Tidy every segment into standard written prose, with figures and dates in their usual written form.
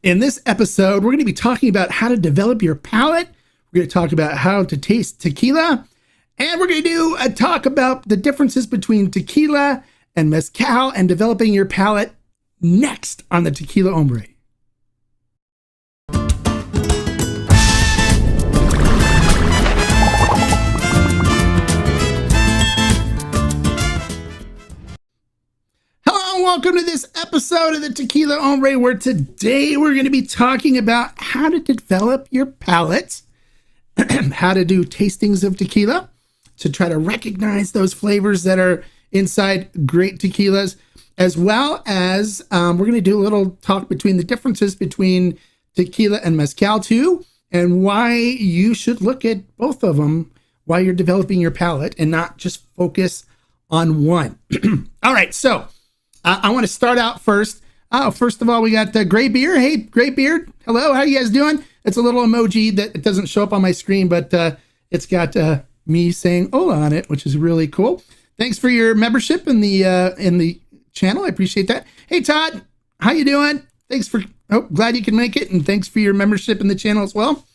In this episode, we're going to be talking about how to develop your palate. We're going to talk about how to taste tequila. And we're going to do a talk about the differences between tequila and mezcal and developing your palate next on the Tequila Hombre. Welcome to this episode of the Tequila Hombre, where today we're going to be talking about how to develop your palate, how to do tastings of tequila, to try to recognize those flavors that are inside great tequilas, as well as we're going to do a little talk between the differences between tequila and mezcal too, and why you should look at both of them while you're developing your palate and not just focus on one. All right, so I want to start out first. First of all, we got the Gray Beard. Hey, Gray Beard. Hello, how you guys doing? It's a little emoji that it doesn't show up on my screen, but it's got me saying hola on it, which is really cool. Thanks for your membership in the channel. I appreciate that. Hey, Todd, how you doing? Thanks for, glad you can make it, and thanks for your membership in the channel as well.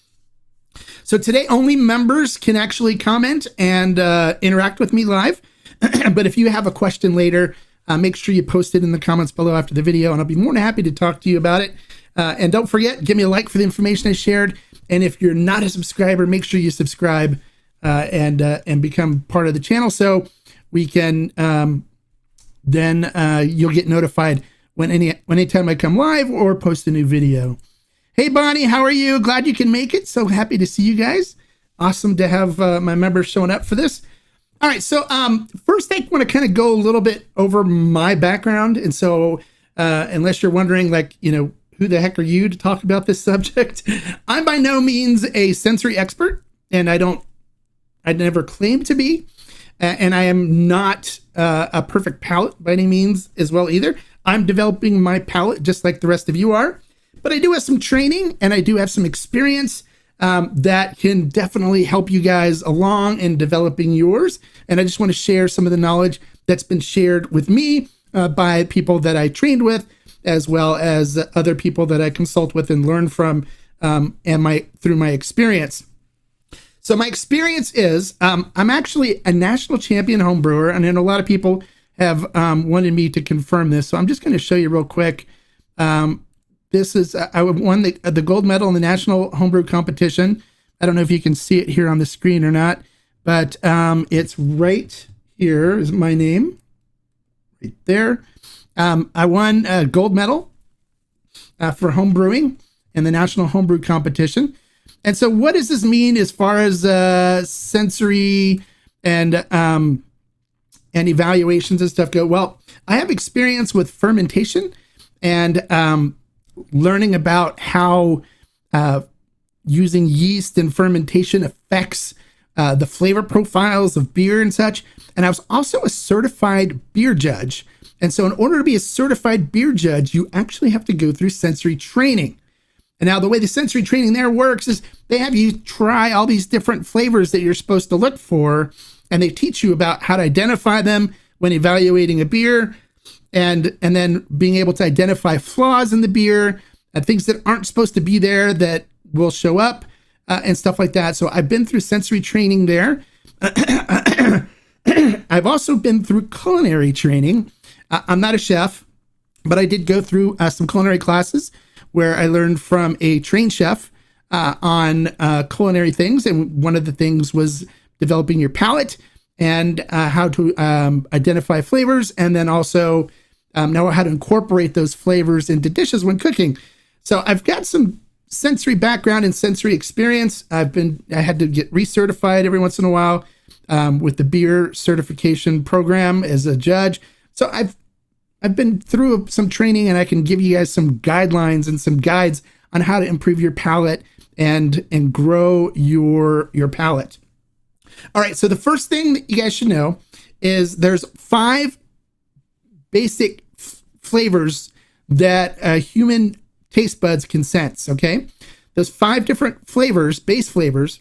So today, only members can actually comment and interact with me live. But if you have a question later, make sure you post it in the comments below after the video, and I'll be more than happy to talk to you about it. And don't forget, give me a like for the information I shared. And if you're not a subscriber, make sure you subscribe and become part of the channel, so we can then you'll get notified when anytime I come live or post a new video. Hey, Bonnie, how are you? Glad you can make it. So happy to see you guys. Awesome to have my members showing up for this. All right, so first I want to kind of go a little bit over my background. And so unless you're wondering, like, who the heck are you to talk about this subject? I'm by no means a sensory expert, and I never claim to be. And I am not a perfect palate by any means as well either. I'm developing my palate just like the rest of you are. But I do have some training, and I do have some experience that can definitely help you guys along in developing yours. And I just want to share some of the knowledge that's been shared with me by people that I trained with, as well as other people that I consult with and learn from through my experience. So my experience is I'm actually a national champion home brewer, and I know a lot of people have wanted me to confirm this. So I'm just going to show you real quick. This is, I won the gold medal in the national homebrew competition. I don't know if you can see it here on the screen or not, but it's right here is my name, right there. I won a gold medal for home brewing in the national homebrew competition. And so what does this mean as far as sensory and evaluations and stuff go? Well, I have experience with fermentation and learning about how using yeast and fermentation affects the flavor profiles of beer and such. And I was also a certified beer judge. And so in order to be a certified beer judge, you actually have to go through sensory training. And now the way the sensory training there works is they have you try all these different flavors that you're supposed to look for, and they teach you about how to identify them when evaluating a beer, and then being able to identify flaws in the beer, things that aren't supposed to be there that will show up, and stuff like that. So I've been through sensory training there. I've also been through culinary training. I'm not a chef, but I did go through some culinary classes where I learned from a trained chef on culinary things. And one of the things was developing your palate and how to identify flavors, and then also know how to incorporate those flavors into dishes when cooking. So I've got some sensory background and sensory experience. I had to get recertified every once in a while with the beer certification program as a judge. So I've been through some training, and I can give you guys some guidelines and some guides on how to improve your palate and grow your palate. All right, so the first thing that you guys should know is there's 5 basic flavors that human taste buds can sense, okay? Those 5 different flavors, base flavors,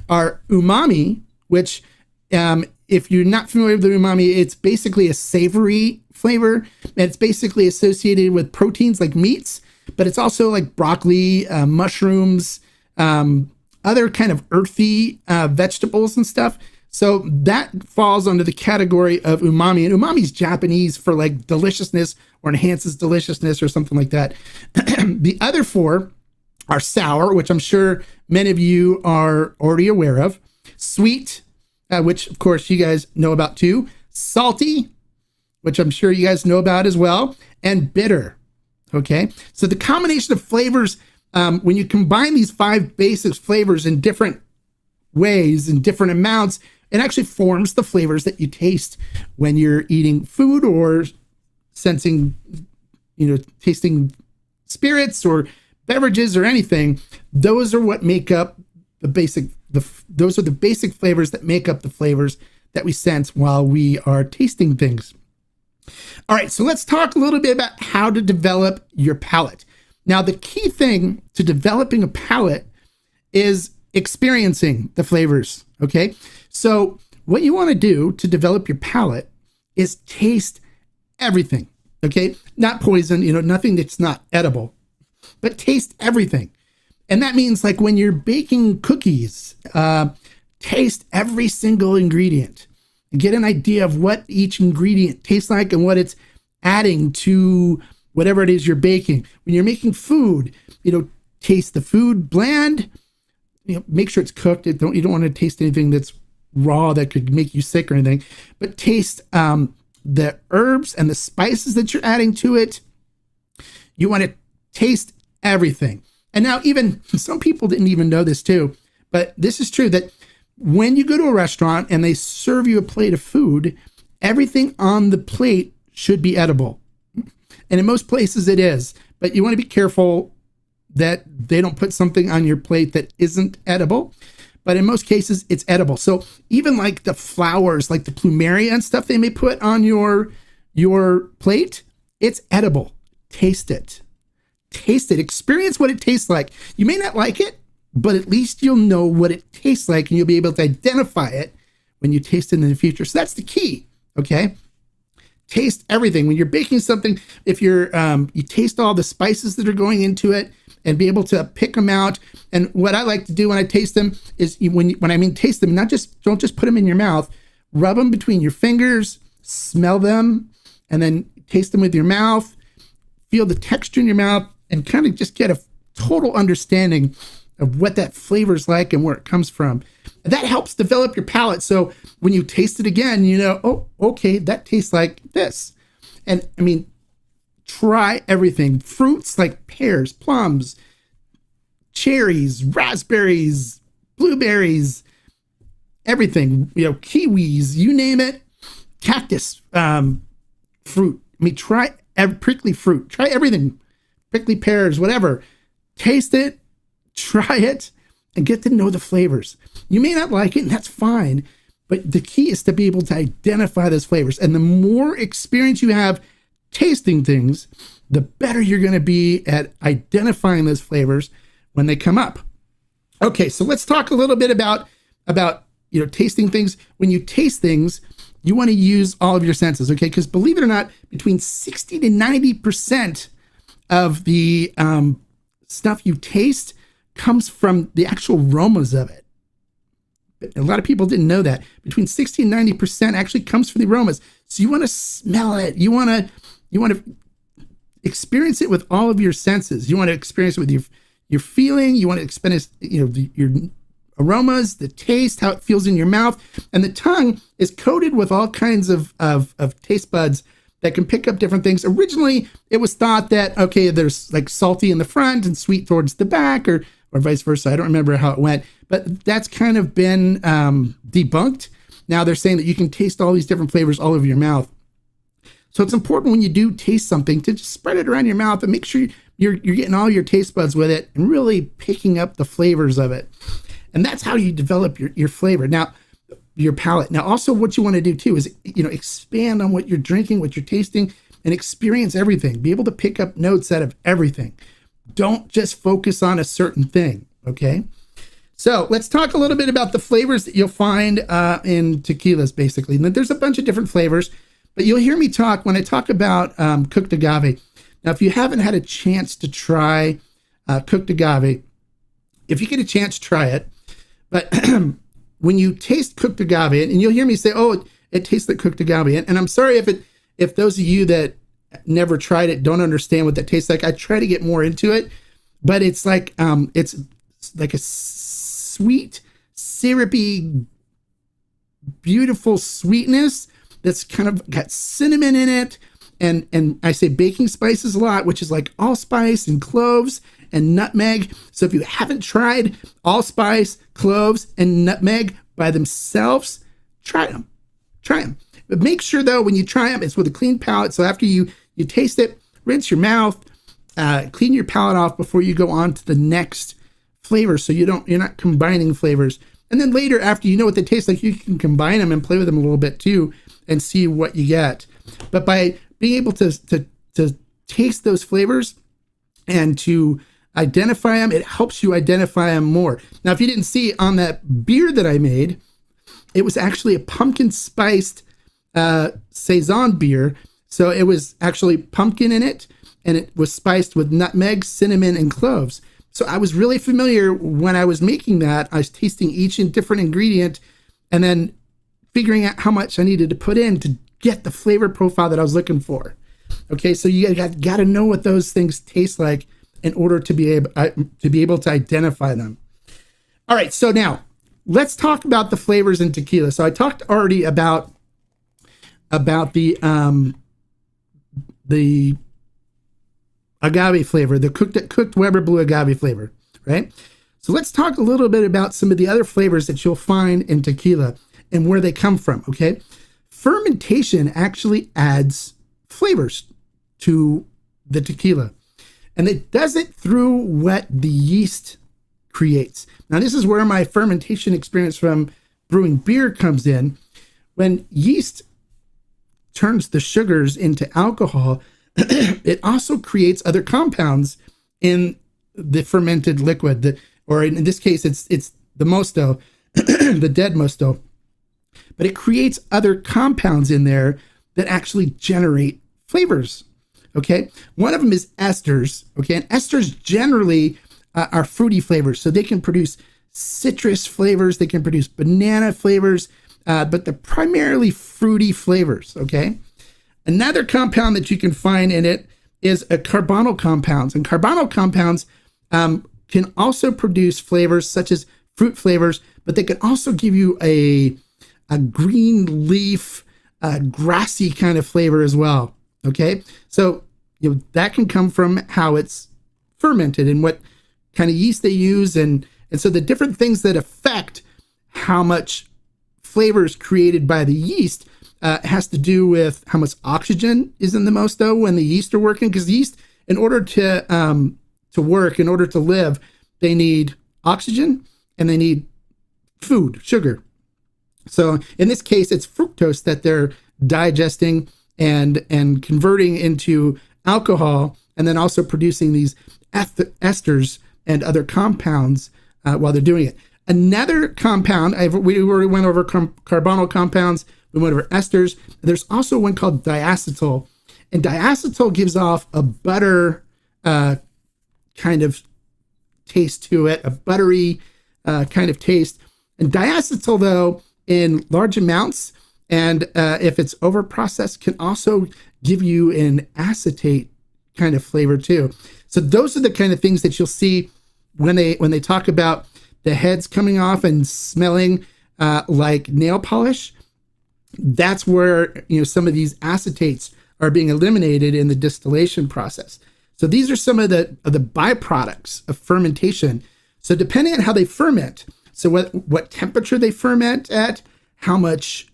are umami, which if you're not familiar with the umami, it's basically a savory flavor, and it's basically associated with proteins like meats, but it's also like broccoli, mushrooms, other kind of earthy vegetables and stuff. So that falls under the category of umami. And umami is Japanese for like deliciousness or enhances deliciousness or something like that. The other four are sour, which I'm sure many of you are already aware of. Sweet, which of course you guys know about too. Salty, which I'm sure you guys know about as well. And bitter. Okay. So the combination of flavors, when you combine these 5 basic flavors in different ways, in different amounts, it actually forms the flavors that you taste when you're eating food or sensing, tasting spirits or beverages or anything. Those are what make up those are the basic flavors that make up the flavors that we sense while we are tasting things. All right, so let's talk a little bit about how to develop your palate. Now, the key thing to developing a palate is experiencing the flavors, okay? So what you want to do to develop your palate is taste everything, okay? Not poison, nothing that's not edible, but taste everything. And that means like when you're baking cookies, taste every single ingredient and get an idea of what each ingredient tastes like and what it's adding to whatever it is you're baking. When you're making food, taste the food bland, make sure it's cooked. You don't want to taste anything that's raw that could make you sick or anything, but taste the herbs and the spices that you're adding to it. You want to taste everything. And now even some people didn't even know this too, but this is true that when you go to a restaurant and they serve you a plate of food, everything on the plate should be edible. And in most places it is, but you want to be careful that they don't put something on your plate that isn't edible. But in most cases, it's edible. So even like the flowers, like the plumeria and stuff they may put on your plate, it's edible. Taste it. Taste it. Experience what it tastes like. You may not like it, but at least you'll know what it tastes like and you'll be able to identify it when you taste it in the future. So that's the key, okay? Taste everything. When you're baking something, if you taste all the spices that are going into it and be able to pick them out. And what I like to do when I taste them is when I mean taste them, don't just put them in your mouth, rub them between your fingers, smell them, and then taste them with your mouth, feel the texture in your mouth, and kind of just get a total understanding of what that flavor is like and where it comes from. That helps develop your palate. So when you taste it again, oh, okay, that tastes like this. And I mean, try everything. Fruits like pears, plums, cherries, raspberries, blueberries, everything, kiwis, you name it, cactus, fruit. I mean, try prickly fruit, try everything, prickly pears, whatever. Taste it, try it, and get to know the flavors. You may not like it, and that's fine, but the key is to be able to identify those flavors. And the more experience you have tasting things, the better you're going to be at identifying those flavors when they come up. Okay, so let's talk a little bit about tasting things. When you taste things, you want to use all of your senses, okay? Because believe it or not, between 60 to 90% of the stuff you taste comes from the actual aromas of it. A lot of people didn't know that. Between 60 and 90% actually comes from the aromas. So you want to smell it. You want to experience it with all of your senses. You want to experience it with your feeling. You want to experience, your aromas, the taste, how it feels in your mouth. And the tongue is coated with all kinds of taste buds that can pick up different things. Originally, it was thought that, okay, there's like salty in the front and sweet towards the back, or vice versa. I don't remember how it went, but that's kind of been debunked. Now they're saying that you can taste all these different flavors all over your mouth. So it's important when you do taste something to just spread it around your mouth and make sure you're getting all your taste buds with it and really picking up the flavors of it. And that's how you develop your flavor. Now, your palate. Now, also what you want to do too is, expand on what you're drinking, what you're tasting, and experience everything. Be able to pick up notes out of everything. Don't just focus on a certain thing, okay? So let's talk a little bit about the flavors that you'll find in tequilas, basically. And there's a bunch of different flavors, but you'll hear me talk when I talk about cooked agave. Now, if you haven't had a chance to try cooked agave, if you get a chance, try it. But when you taste cooked agave, and you'll hear me say, "Oh, it tastes like cooked agave," and I'm sorry if those of you that never tried it don't understand what that tastes like. I try to get more into it, but it's like a sweet, syrupy, beautiful sweetness that's kind of got cinnamon in it, and I say baking spices a lot, which is like allspice and cloves and nutmeg. So if you haven't tried allspice, cloves, and nutmeg by themselves, try them. But make sure though, when you try them, it's with a clean palate. So after you taste it, rinse your mouth, clean your palate off before you go on to the next flavor. So you're not combining flavors. And then later, after you know what they taste like, you can combine them and play with them a little bit too and see what you get. But by being able to taste those flavors and to identify them, it helps you identify them more. Now, if you didn't see on that beer that I made, it was actually a pumpkin spiced Saison beer. So it was actually pumpkin in it, and it was spiced with nutmeg, cinnamon, and cloves. So I was really familiar when I was making that. I was tasting each different ingredient and then figuring out how much I needed to put in to get the flavor profile that I was looking for. Okay, so you got to know what those things taste like in order to be able to identify them. All right, so now let's talk about the flavors in tequila. So I talked already about the agave flavor, the cooked Weber Blue agave flavor, right? So let's talk a little bit about some of the other flavors that you'll find in tequila and where they come from, okay? Fermentation actually adds flavors to the tequila, and it does it through what the yeast creates. Now, this is where my fermentation experience from brewing beer comes in. When yeast turns the sugars into alcohol, it also creates other compounds in the fermented liquid, or in this case, it's the mosto, the dead mosto. But it creates other compounds in there that actually generate flavors. Okay, one of them is esters. Okay, and esters generally are fruity flavors, so they can produce citrus flavors, they can produce banana flavors, but they're primarily fruity flavors. Okay. Another compound that you can find in it is a carbonyl compounds, and carbonyl compounds can also produce flavors such as fruit flavors, but they can also give you a green leaf, grassy kind of flavor as well. Okay, so that can come from how it's fermented and what kind of yeast they use, and so the different things that affect how much flavor is created by the yeast has to do with how much oxygen is in the mosto when the yeast are working. Because yeast, in order to work, in order to live, they need oxygen and they need food, sugar. So in this case, it's fructose that they're digesting and converting into alcohol, and then also producing these esters and other compounds while they're doing it. Another compound, we already went over carbonyl compounds, we went over esters. There's also one called diacetyl, and diacetyl gives off a butter kind of taste to it, a buttery kind of taste. And diacetyl, though, in large amounts, and if it's over processed, can also give you an acetate kind of flavor too. So those are the kind of things that you'll see when they talk about the heads coming off and smelling like nail polish. That's where some of these acetates are being eliminated in the distillation process. So these are some of the byproducts of fermentation. So depending on how they ferment, so what temperature they ferment at, how much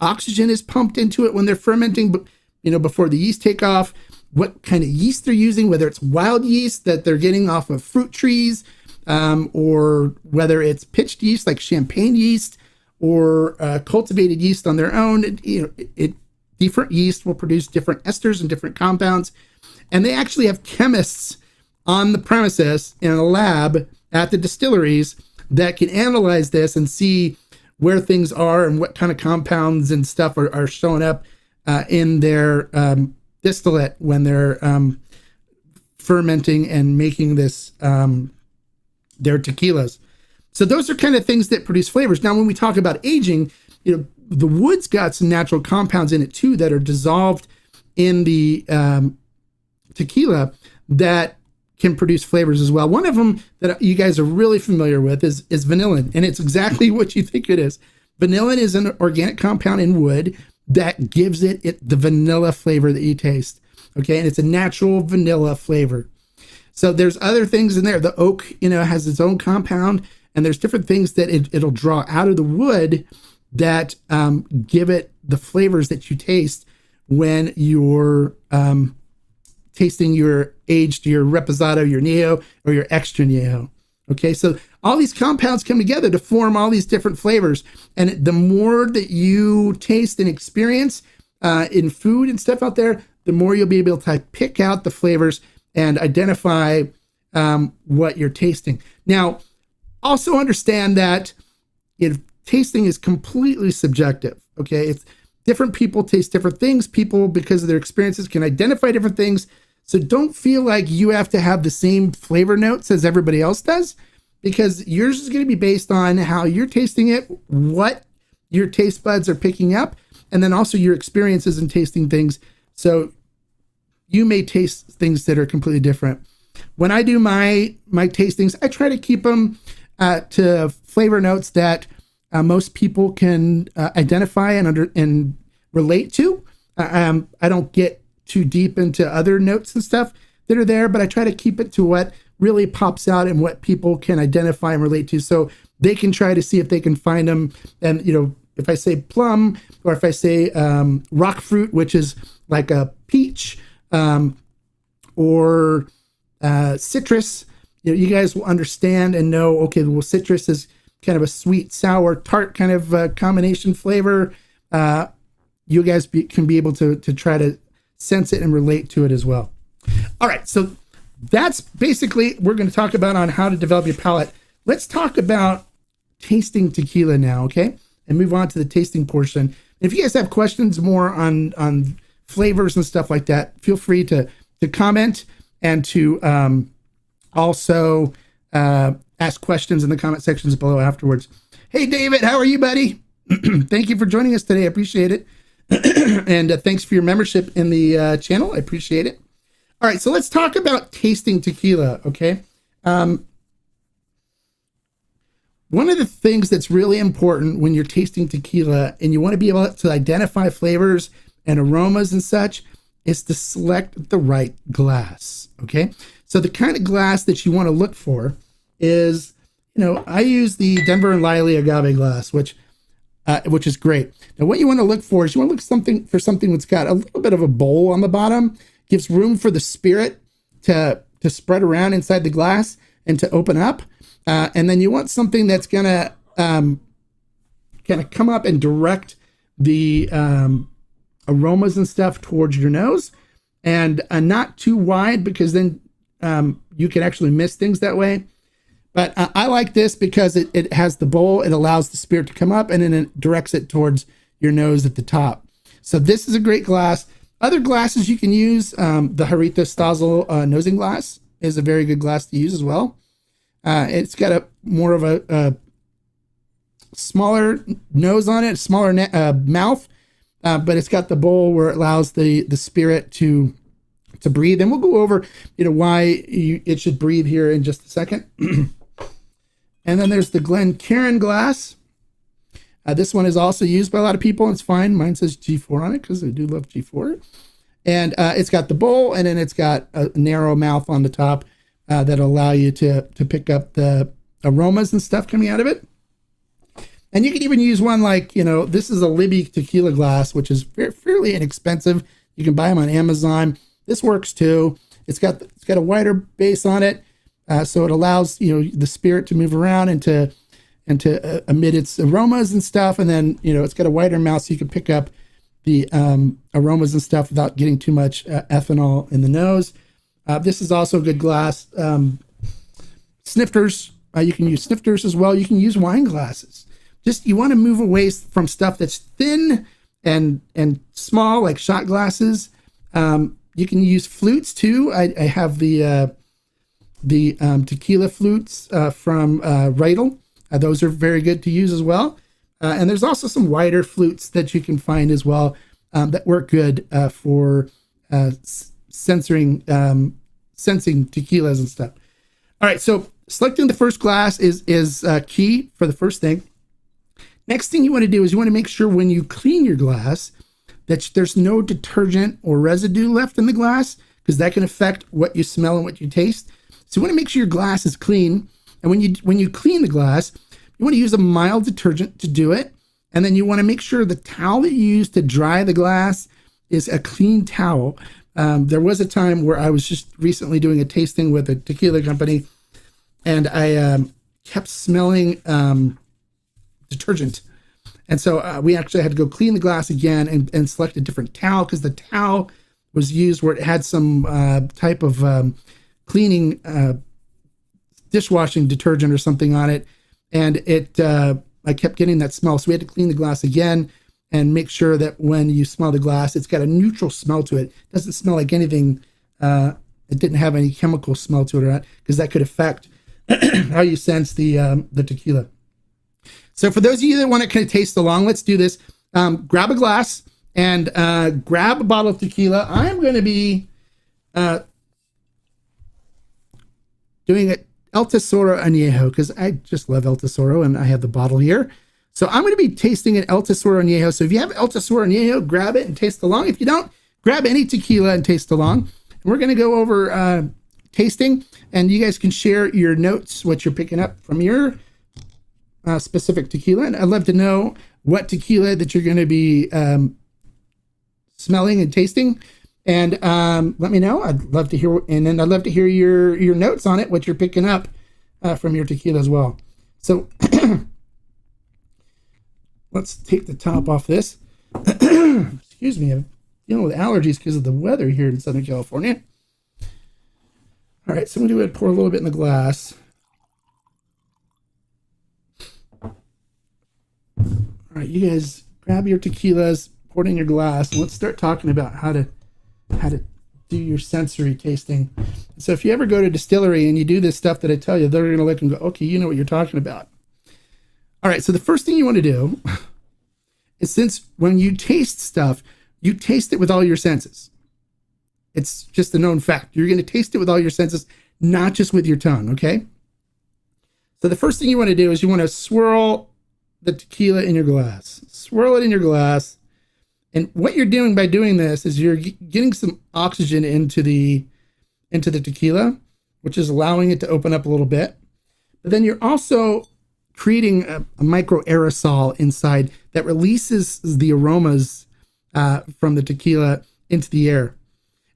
oxygen is pumped into it when they're fermenting, before the yeast take off, what kind of yeast they're using, whether it's wild yeast that they're getting off of fruit trees, or whether it's pitched yeast like champagne yeast, or cultivated yeast on their own. Different yeast will produce different esters and different compounds. And they actually have chemists on the premises in a lab at the distilleries that can analyze this and see where things are and what kind of compounds and stuff are showing up in their distillate when they're fermenting and making this their tequilas. So those are kind of things that produce flavors. Now, when we talk about aging, the wood's got some natural compounds in it too that are dissolved in the tequila that can produce flavors as well. One of them that you guys are really familiar with is vanillin, and it's exactly what you think it is. Vanillin is an organic compound in wood that gives it the vanilla flavor that you taste. Okay, and it's a natural vanilla flavor. So there's other things in there. The oak, has its own compound, and there's different things that it'll draw out of the wood that give it the flavors that you taste when you're tasting your aged, your reposado, your Neo, or your extra Neo. Okay, so all these compounds come together to form all these different flavors. And the more that you taste and experience in food and stuff out there, the more you'll be able to pick out the flavors and identify what you're tasting. Now, also understand that tasting is completely subjective. Okay, it's different people taste different things. People, because of their experiences, can identify different things. So don't feel like you have to have the same flavor notes as everybody else does, because yours is going to be based on how you're tasting it, what your taste buds are picking up, and then also your experiences in tasting things. So you may taste things that are completely different. When I do my tastings, I try to keep them to flavor notes that most people can identify and relate to. I don't get too deep into other notes and stuff that are there, but I try to keep it to what really pops out and what people can identify and relate to, so they can try to see if they can find them. And if I say plum, or if I say rock fruit, which is like a peach, or citrus, you guys will understand and know, okay, well, citrus is kind of a sweet, sour, tart kind of combination flavor. You guys can be able to try to sense it and relate to it as well. All right, so that's basically we're going to talk about on how to develop your palate. Let's talk about tasting tequila now, okay? And move on to the tasting portion. If you guys have questions more on flavors and stuff like that, feel free to comment and to also ask questions in the comment sections below afterwards. Hey, David, how are you, buddy? Thank you for joining us today. I appreciate it. And thanks for your membership in the channel. I appreciate it. All right, so let's talk about tasting tequila, okay? One of the things that's really important when you're tasting tequila and you want to be able to identify flavors and aromas and such is to select the right glass, okay? So the kind of glass that you want to look for is, I use the Denver and Liley agave glass, which is great. Now, what you want to look for is you want to look for something that's got a little bit of a bowl on the bottom, gives room for the spirit to spread around inside the glass and to open up. And then you want something that's going to kind of come up and direct the aromas and stuff towards your nose, and not too wide, because then you can actually miss things that way. But I like this because it has the bowl. It allows the spirit to come up, and then it directs it towards your nose at the top. So this is a great glass. Other glasses you can use, the Harita Stazel nosing glass is a very good glass to use as well. It's got a more of a smaller nose on it, smaller mouth, but it's got the bowl where it allows the spirit to breathe. And we'll go over, why it should breathe here in just a second. And then there's the Glencairn glass. This one is also used by a lot of people, and it's fine. Mine says G4 on it because I do love G4. And it's got the bowl, and then it's got a narrow mouth on the top that'll allow you to pick up the aromas and stuff coming out of it. And you can even use one like, this is a Libby tequila glass, which is fairly inexpensive. You can buy them on Amazon. This works too. It's got a wider base on it, so it allows the spirit to move around and to emit its aromas and stuff. And then it's got a wider mouth, so you can pick up the aromas and stuff without getting too much ethanol in the nose. This is also a good glass. Snifters, you can use snifters as well. You can use wine glasses. Just you want to move away from stuff that's thin and small, like shot glasses. You can use flutes too. I have the tequila flutes from Riedel. Those are very good to use as well. And there's also some wider flutes that you can find as well that work good for sensing tequilas and stuff. All right, so selecting the first glass is key for the first thing. Next thing you want to do is you want to make sure when you clean your glass that there's no detergent or residue left in the glass, because that can affect what you smell and what you taste. So you want to make sure your glass is clean. And when you clean the glass, you want to use a mild detergent to do it. And then you want to make sure the towel that you use to dry the glass is a clean towel. There was a time where I was just recently doing a tasting with a tequila company, and I kept smelling detergent. And so we actually had to go clean the glass again and select a different towel, because the towel was used where it had some type of cleaning dishwashing detergent or something on it. And I kept getting that smell. So we had to clean the glass again and make sure that when you smell the glass, it's got a neutral smell to it. It doesn't smell like anything. It didn't have any chemical smell to it, because that could affect how you sense the tequila. So for those of you that want to kind of taste along, let's do this. Grab a glass and grab a bottle of tequila. I'm going to be doing it El Tesoro Añejo, because I just love El Tesoro, and I have the bottle here. So I'm going to be tasting an El Tesoro Añejo. So if you have El Tesoro Añejo, grab it and taste along. If you don't, grab any tequila and taste along. And we're going to go over tasting, and you guys can share your notes, what you're picking up from your specific tequila. And I'd love to know what tequila that you're going to be smelling and tasting. And let me know. I'd love to hear, and then I'd love to hear your notes on it, what you're picking up from your tequila as well. So let's take the top off this. Excuse me, I'm dealing with allergies because of the weather here in Southern California. All right, so I'm going to pour a little bit in the glass. All right, you guys grab your tequilas, pour it in your glass, and let's start talking about how to do your sensory tasting. So if you ever go to a distillery and you do this stuff that I tell you, they're going to look and go, okay, you know what you're talking about. All right, so the first thing you want to do is, since when you taste stuff, you taste it with all your senses. It's just a known fact. You're going to taste it with all your senses, not just with your tongue, okay? So the first thing you want to do is you want to swirl the tequila in your glass. Swirl it in your glass. And what you're doing by doing this is you're getting some oxygen into the tequila, which is allowing it to open up a little bit. But then you're also creating a micro aerosol inside that releases the aromas from the tequila into the air.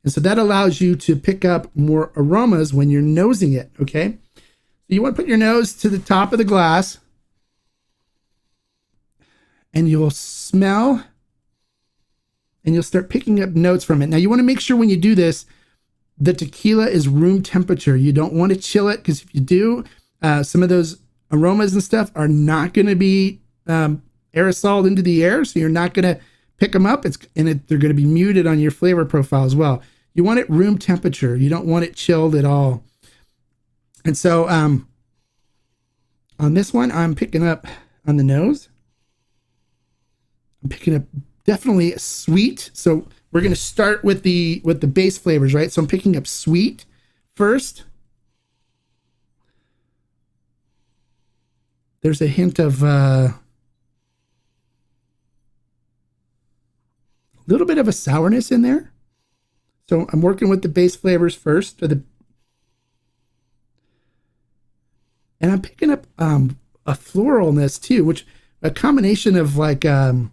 And so that allows you to pick up more aromas when you're nosing it, okay? So you want to put your nose to the top of the glass, and you'll smell, and you'll start picking up notes from it. Now, you want to make sure when you do this, the tequila is room temperature. You don't want to chill it, because if you do, some of those aromas and stuff are not going to be aerosoled into the air, so you're not going to pick them up. They're going to be muted on your flavor profile as well. You want it room temperature. You don't want it chilled at all. And so on this one, I'm picking up on the nose. I'm picking up definitely sweet. So we're going to start with the base flavors, right? So I'm picking up sweet first. There's a hint of a little bit of a sourness in there. So I'm working with the base flavors first, and I'm picking up a floralness too, which a combination of like of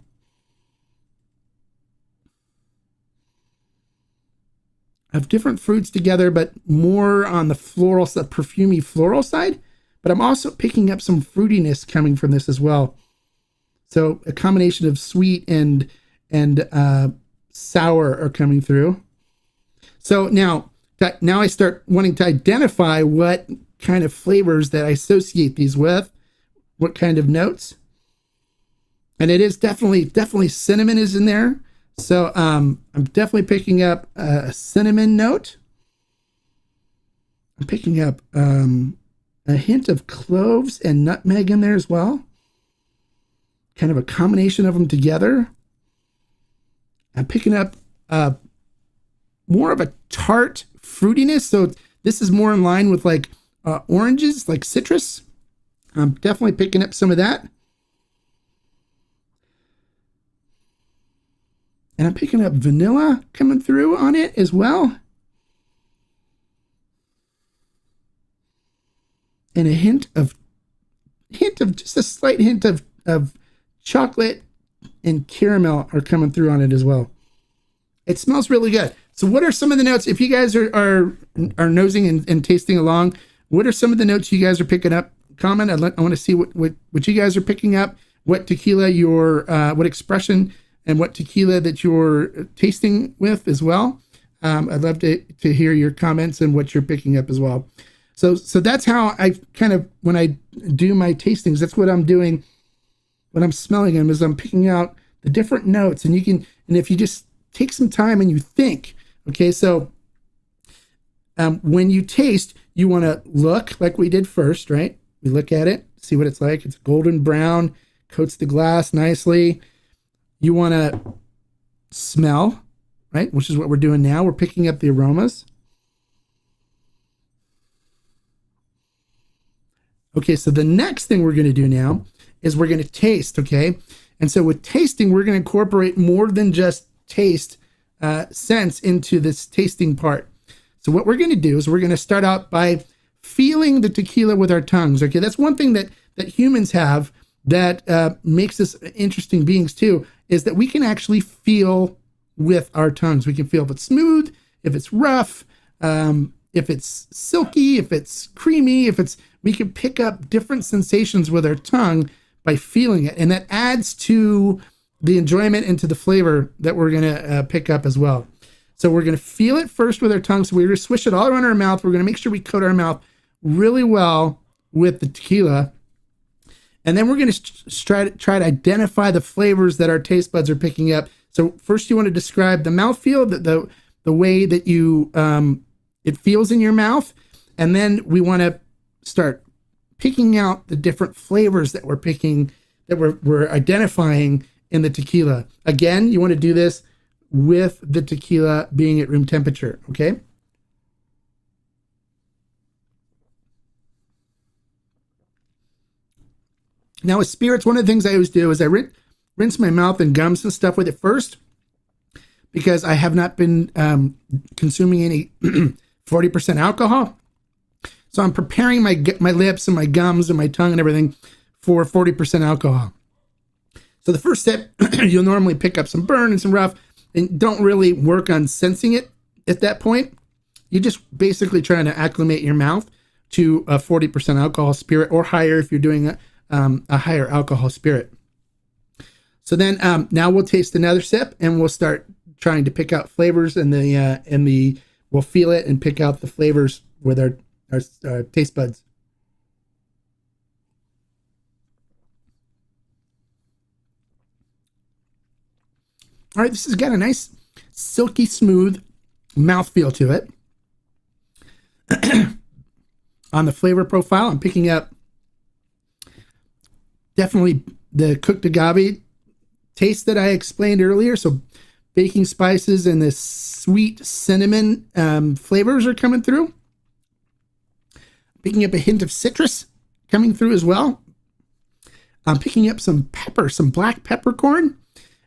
different fruits together, but more on the floral, the perfumey floral side. But I'm also picking up some fruitiness coming from this as well. So a combination of sweet and sour are coming through. So now I start wanting to identify what kind of flavors that I associate these with, what kind of notes. And it is definitely cinnamon is in there. So I'm definitely picking up a cinnamon note. I'm picking up a hint of cloves and nutmeg in there as well. Kind of a combination of them together. I'm picking up more of a tart fruitiness. So this is more in line with like oranges, like citrus. I'm definitely picking up some of that. And I'm picking up vanilla coming through on it as well. And a hint of just a slight hint of chocolate and caramel are coming through on it as well. It smells really good. So what are some of the notes? If you guys are nosing and tasting along, what are some of the notes you guys are picking up? Comment. I want to see what you guys are picking up, what tequila what expression and what tequila that you're tasting with as well. I'd love to hear your comments and what you're picking up as well. So that's how I kind of, when I do my tastings, that's what I'm doing when I'm smelling them, is I'm picking out the different notes. And if you just take some time and you think, okay, so when you taste, you want to look like we did first, right? We look at it, see what it's like. It's golden brown, coats the glass nicely. You want to smell, right? Which is what we're doing now. We're picking up the aromas. Okay, so the next thing we're going to do now is we're going to taste, okay? And so with tasting, we're going to incorporate more than just taste sense into this tasting part. So what we're going to do is we're going to start out by feeling the tequila with our tongues, okay? That's one thing that humans have that makes us interesting beings too, is that we can actually feel with our tongues. We can feel if it's smooth, if it's rough, if it's silky, if it's creamy, we can pick up different sensations with our tongue by feeling it. And that adds to the enjoyment and to the flavor that we're going to pick up as well. So we're going to feel it first with our tongue. So we're going to swish it all around our mouth. We're going to make sure we coat our mouth really well with the tequila. And then we're going to try to identify the flavors that our taste buds are picking up. So first you want to describe the mouthfeel, the way that you it feels in your mouth. And then we want to start picking out the different flavors that we're identifying in the tequila. Again, you want to do this with the tequila being at room temperature, okay? Now with spirits, one of the things I always do is I rinse my mouth and gums and stuff with it first, because I have not been consuming any 40% alcohol. So I'm preparing my lips and my gums and my tongue and everything for 40% alcohol. So the first step, you'll normally pick up some burn and some rough, and don't really work on sensing it at that point. You're just basically trying to acclimate your mouth to a 40% alcohol spirit, or higher if you're doing a higher alcohol spirit. So then now we'll taste another sip, and we'll start trying to pick out flavors, and we'll feel it and pick out the flavors with our taste buds. All right, this has got a nice silky smooth mouthfeel to it. On the flavor profile, I'm picking up definitely the cooked agave taste that I explained earlier. So baking spices and the sweet cinnamon flavors are coming through. Picking up a hint of citrus coming through as well. I'm picking up some pepper, some black peppercorn.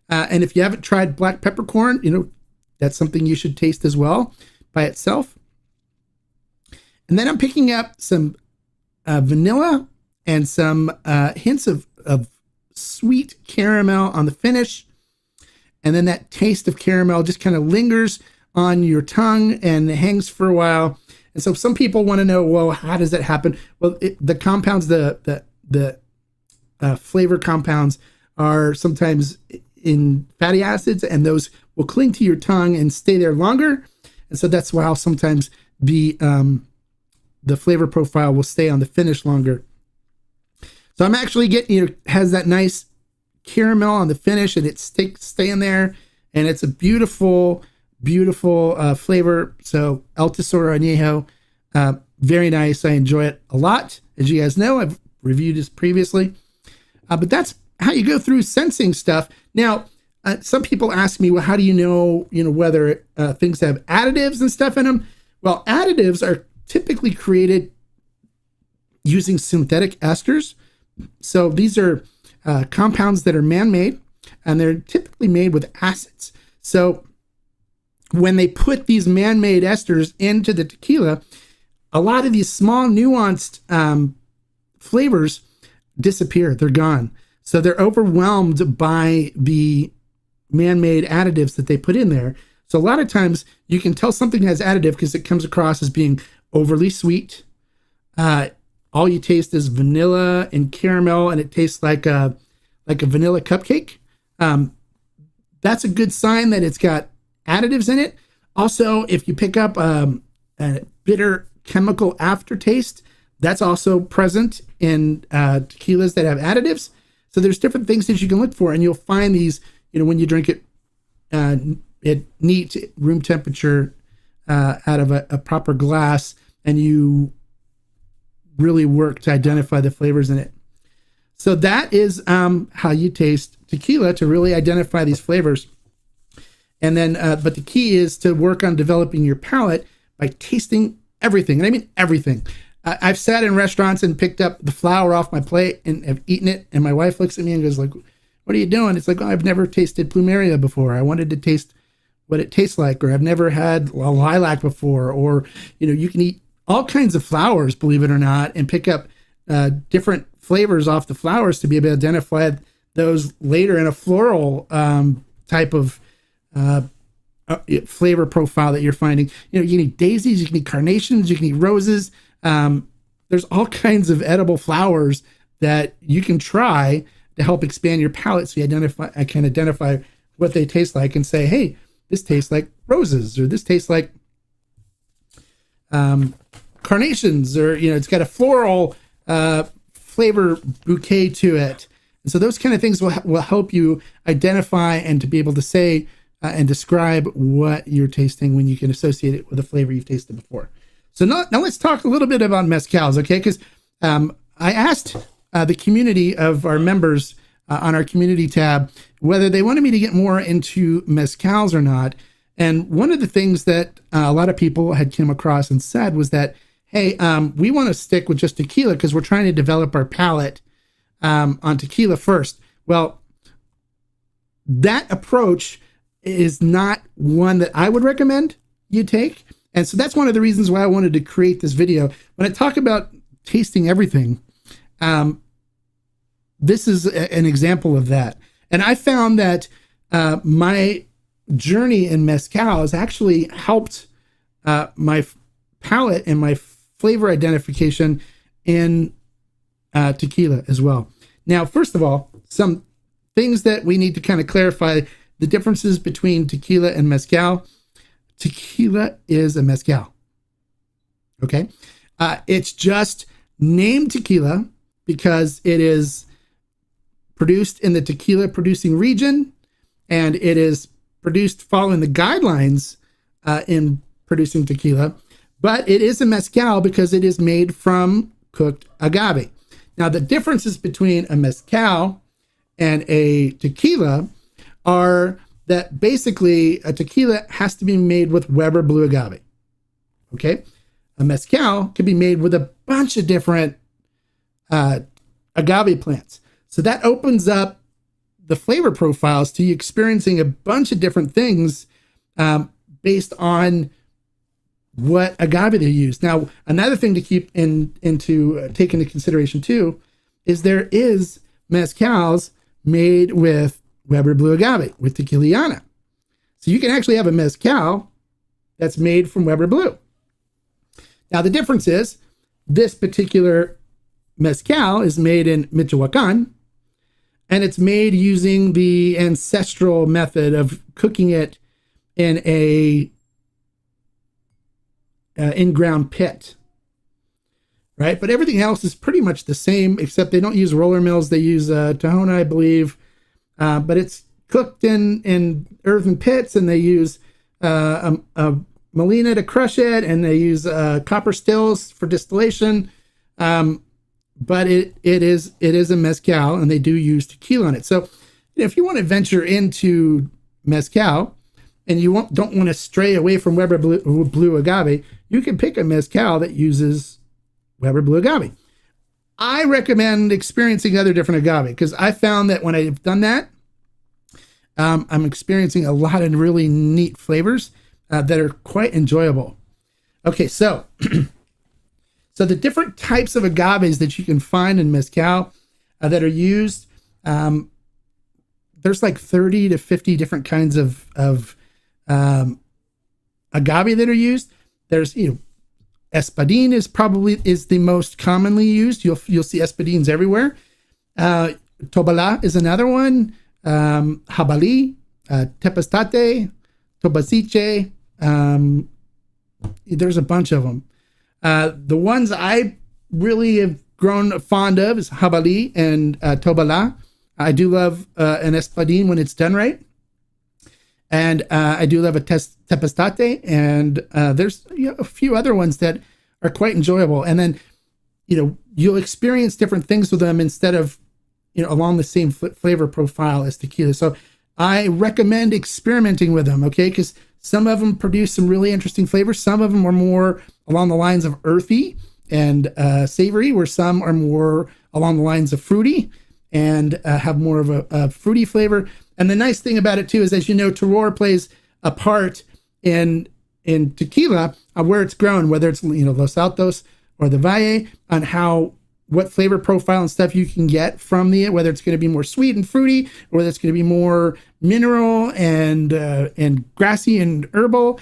And if you haven't tried black peppercorn, that's something you should taste as well by itself. And then I'm picking up some vanilla and some hints of sweet caramel on the finish. And then that taste of caramel just kind of lingers on your tongue and hangs for a while. And so some people want to know, well, how does that happen? Well, the compounds, the flavor compounds are sometimes in fatty acids, and those will cling to your tongue and stay there longer. And so that's why sometimes the flavor profile will stay on the finish longer. So I'm actually getting, has that nice caramel on the finish, and it's staying there, and it's a beautiful, beautiful flavor. So El Tesoro Añejo, very nice. I enjoy it a lot. As you guys know, I've reviewed this previously, but that's how you go through sensing stuff. Now, some people ask me, well, how do you know whether things have additives and stuff in them? Well, additives are typically created using synthetic esters. So these are compounds that are man-made, and they're typically made with acids. So when they put these man-made esters into the tequila, a lot of these small nuanced flavors disappear. They're gone. So they're overwhelmed by the man-made additives that they put in there. So a lot of times you can tell something has additive because it comes across as being overly sweet. All you taste is vanilla and caramel, and it tastes like a vanilla cupcake. That's a good sign that it's got additives in it. Also, if you pick up a bitter chemical aftertaste, that's also present in tequilas that have additives. So there's different things that you can look for, and you'll find these, when you drink it at neat room temperature out of a proper glass, and you really work to identify the flavors in it. So that is how you taste tequila, to really identify these flavors. And then, but the key is to work on developing your palate by tasting everything. And I mean everything. I've sat in restaurants and picked up the flour off my plate and have eaten it. And my wife looks at me and goes like, "What are you doing?" It's like, "Oh, I've never tasted plumeria before. I wanted to taste what it tastes like." Or, "I've never had a lilac before." Or, you can eat all kinds of flowers, believe it or not, and pick up different flavors off the flowers to be able to identify those later in a floral type of flavor profile that you're finding. You can eat daisies, you can eat carnations, you can eat roses. There's all kinds of edible flowers that you can try to help expand your palate, so I can identify what they taste like and say, "Hey, this tastes like roses," or "This tastes like carnations," or it's got a floral flavor bouquet to it. And so those kind of things will help you identify and to be able to say and describe what you're tasting when you can associate it with a flavor you've tasted before. So now let's talk a little bit about mezcals, okay? Because I asked the community of our members on our community tab whether they wanted me to get more into mezcals or not. And one of the things that a lot of people had come across and said was that, hey, we want to stick with just tequila because we're trying to develop our palate on tequila first. Well, that approach is not one that I would recommend you take. And so that's one of the reasons why I wanted to create this video. When I talk about tasting everything, this is an example of that. And I found that my journey in mezcal has actually helped my palate and my flavor identification in tequila as well. Now, first of all, some things that we need to kind of clarify: the differences between tequila and mezcal. Tequila is a mezcal. Okay. It's just named tequila because it is produced in the tequila producing region, and it is produced following the guidelines in producing tequila, but it is a mezcal because it is made from cooked agave. Now, the differences between a mezcal and a tequila are that basically a tequila has to be made with Weber blue agave. Okay. A mezcal can be made with a bunch of different agave plants. So that opens up the flavor profiles to you experiencing a bunch of different things based on what agave they use. Now, another thing to keep take into consideration too is there is mezcals made with Weber blue agave, with Tequiliana. So you can actually have a mezcal that's made from Weber blue. Now, the difference is this particular mezcal is made in Michoacan, and it's made using the ancestral method of cooking it in a in-ground pit, right? But everything else is pretty much the same, except they don't use roller mills. They use Tahona, I believe. But it's cooked in earthen pits, and they use a melina to crush it, and they use copper stills for distillation. But it is a mezcal, and they do use tequila on it. So if you want to venture into mezcal and you don't want to stray away from Weber Blue Agave, you can pick a mezcal that uses Weber Blue Agave. I recommend experiencing other different agave, because I found that when I've done that, I'm experiencing a lot of really neat flavors that are quite enjoyable. Okay, so the different types of agaves that you can find in mezcal that are used, there's like 30 to 50 different kinds of agave that are used. There's, espadín is the most commonly used. You'll see espadines everywhere. Tobala is another one. Jabali, Tepestate, Tobasiche. There's a bunch of them. The ones I really have grown fond of is Jabali and Tobala. I do love an espadín when it's done right. And I do love a Tepestate. And there's a few other ones that are quite enjoyable. And then, you'll experience different things with them instead of, along the same flavor profile as tequila. So I recommend experimenting with them, okay? Because some of them produce some really interesting flavors. Some of them are more along the lines of earthy and savory, where some are more along the lines of fruity and have more of a fruity flavor. And the nice thing about it too is, as you know, terroir plays a part in tequila, where it's grown, whether it's Los Altos or the Valle, on what flavor profile and stuff you can get from whether it's going to be more sweet and fruity, or whether it's going to be more mineral and grassy and herbal.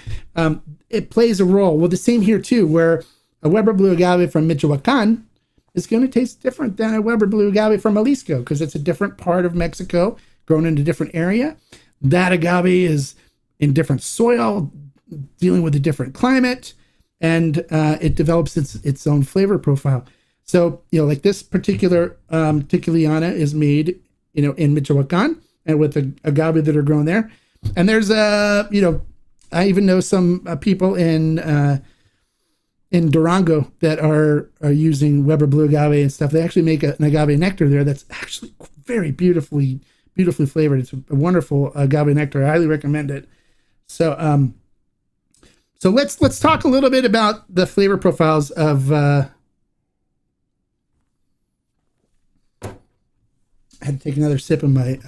It plays a role. Well, the same here too, where a Weber Blue Agave from Michoacan is going to taste different than a Weber Blue Agave from Jalisco, because it's a different part of Mexico, grown in a different area. That agave is in different soil, dealing with a different climate, and it develops its own flavor profile. So, like this particular Tequiliana is made, in Michoacan, and with the agave that are grown there. And there's I even know some people in Durango that are using Weber Blue Agave and stuff. They actually make an agave nectar there that's actually very beautifully flavored. It's a wonderful agave nectar. I highly recommend it. So let's talk a little bit about the flavor profiles of. I had to take another sip of my